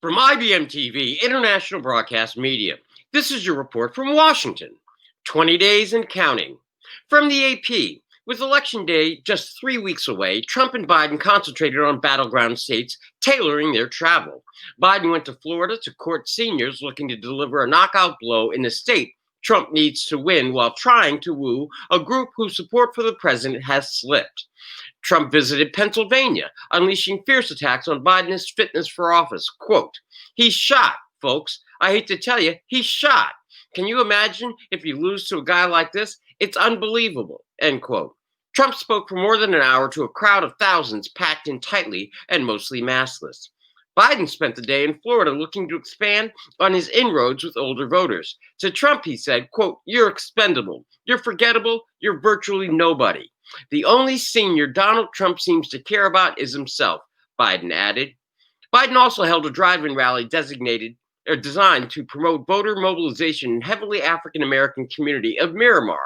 From IBMtv, International Broadcast Media, this is your report from Washington. 20 days and counting. From the AP, with Election Day just 3 weeks away, Trump and Biden concentrated on battleground states tailoring their travel. Biden went to Florida to court seniors looking to deliver a knockout blow in the state Trump needs to win while trying to woo a group whose support for the president has slipped. Trump visited Pennsylvania, unleashing fierce attacks on Biden's fitness for office. Quote, he's shot, folks. I hate to tell you, he's shot. Can you imagine if you lose to a guy like this? It's unbelievable, end quote. Trump spoke for more than an hour to a crowd of thousands packed in tightly and mostly maskless. Biden spent the day in Florida looking to expand on his inroads with older voters. To Trump, he said, quote, you're expendable, you're forgettable, you're virtually nobody. The only senior Donald Trump seems to care about is himself, Biden added. Biden also held a drive-in rally designed to promote voter mobilization in heavily African-American community of Miramar.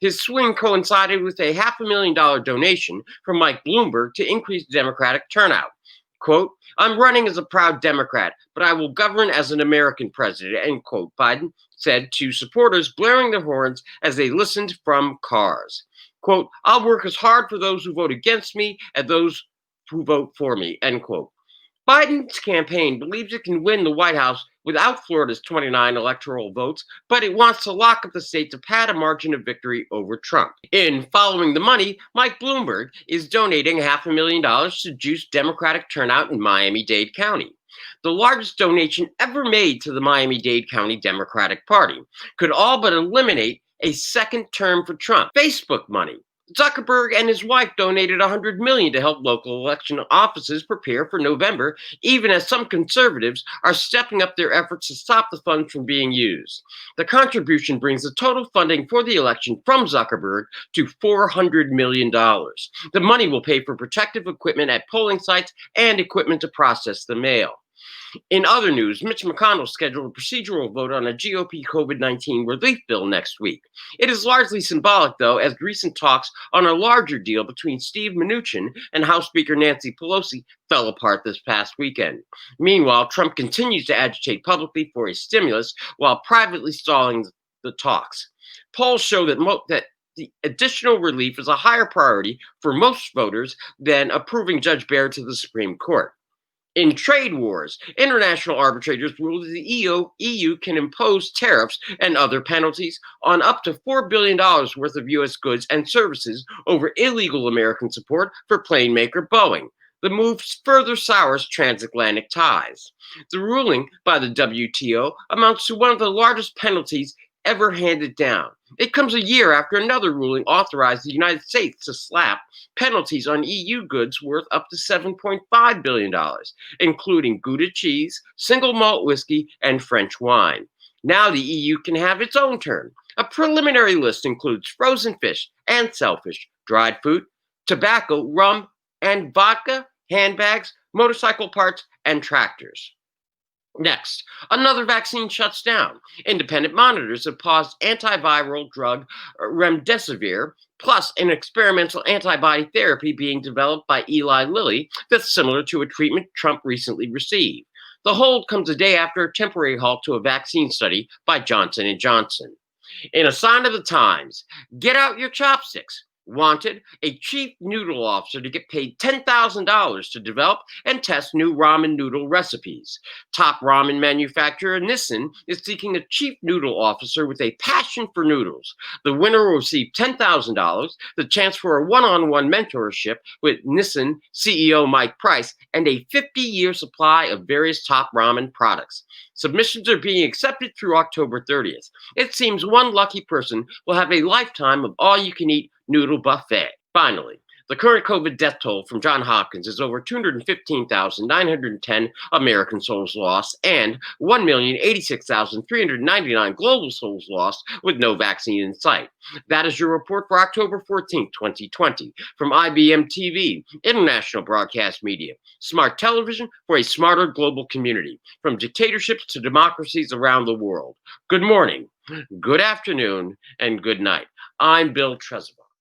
His swing coincided with a $500,000 donation from Mike Bloomberg to increase Democratic turnout. Quote, I'm running as a proud Democrat, but I will govern as an American president, end quote, Biden said to supporters blaring their horns as they listened from cars. Quote, I'll work as hard for those who vote against me as those who vote for me, end quote. Biden's campaign believes it can win the White House without Florida's 29 electoral votes, but it wants to lock up the state to pad a margin of victory over Trump. In following the money, Mike Bloomberg is donating $500,000 to juice Democratic turnout in Miami-Dade County. The largest donation ever made to the Miami-Dade County Democratic Party could all but eliminate a second term for Trump. Facebook money. Zuckerberg and his wife donated $100 million to help local election offices prepare for November, even as some conservatives are stepping up their efforts to stop the funds from being used. The contribution brings the total funding for the election from Zuckerberg to $400 million. The money will pay for protective equipment at polling sites and equipment to process the mail. In other news, Mitch McConnell scheduled a procedural vote on a GOP COVID-19 relief bill next week. It is largely symbolic, though, as recent talks on a larger deal between Steve Mnuchin and House Speaker Nancy Pelosi fell apart this past weekend. Meanwhile, Trump continues to agitate publicly for a stimulus while privately stalling the talks. Polls show that the additional relief is a higher priority for most voters than approving Judge Barrett to the Supreme Court. In trade wars, international arbitrators ruled that the EU can impose tariffs and other penalties on up to $4 billion worth of U.S. goods and services over illegal American support for plane maker Boeing. The move further sours transatlantic ties. The ruling by the WTO amounts to one of the largest penalties ever handed down. It comes a year after another ruling authorized the United States to slap penalties on EU goods worth up to $7.5 billion, including Gouda cheese, single malt whiskey, and French wine. Now the EU can have its own turn. A preliminary list includes frozen fish and shellfish, dried fruit, tobacco, rum, and vodka, handbags, motorcycle parts, and tractors. Next, another vaccine shuts down. Independent monitors have paused antiviral drug remdesivir, plus an experimental antibody therapy being developed by Eli Lilly that's similar to a treatment Trump recently received. The hold comes a day after a temporary halt to a vaccine study by Johnson & Johnson. In a sign of the times, get out your chopsticks. Wanted, a chief noodle officer to get paid $10,000 to develop and test new ramen noodle recipes. Top ramen manufacturer Nissin is seeking a chief noodle officer with a passion for noodles. The winner will receive $10,000, the chance for a one-on-one mentorship with Nissin CEO Mike Price, and a 50-year supply of various top ramen products. Submissions are being accepted through October 30th. It seems one lucky person will have a lifetime of all-you-can-eat noodle buffet. Finally, the current COVID death toll from Johns Hopkins is over 215,910 American souls lost and 1,086,399 global souls lost with no vaccine in sight. That is your report for October 14, 2020, from IBM TV, International Broadcast Media, smart television for a smarter global community, from dictatorships to democracies around the world. Good morning, good afternoon, and good night. I'm Bill Trezevant.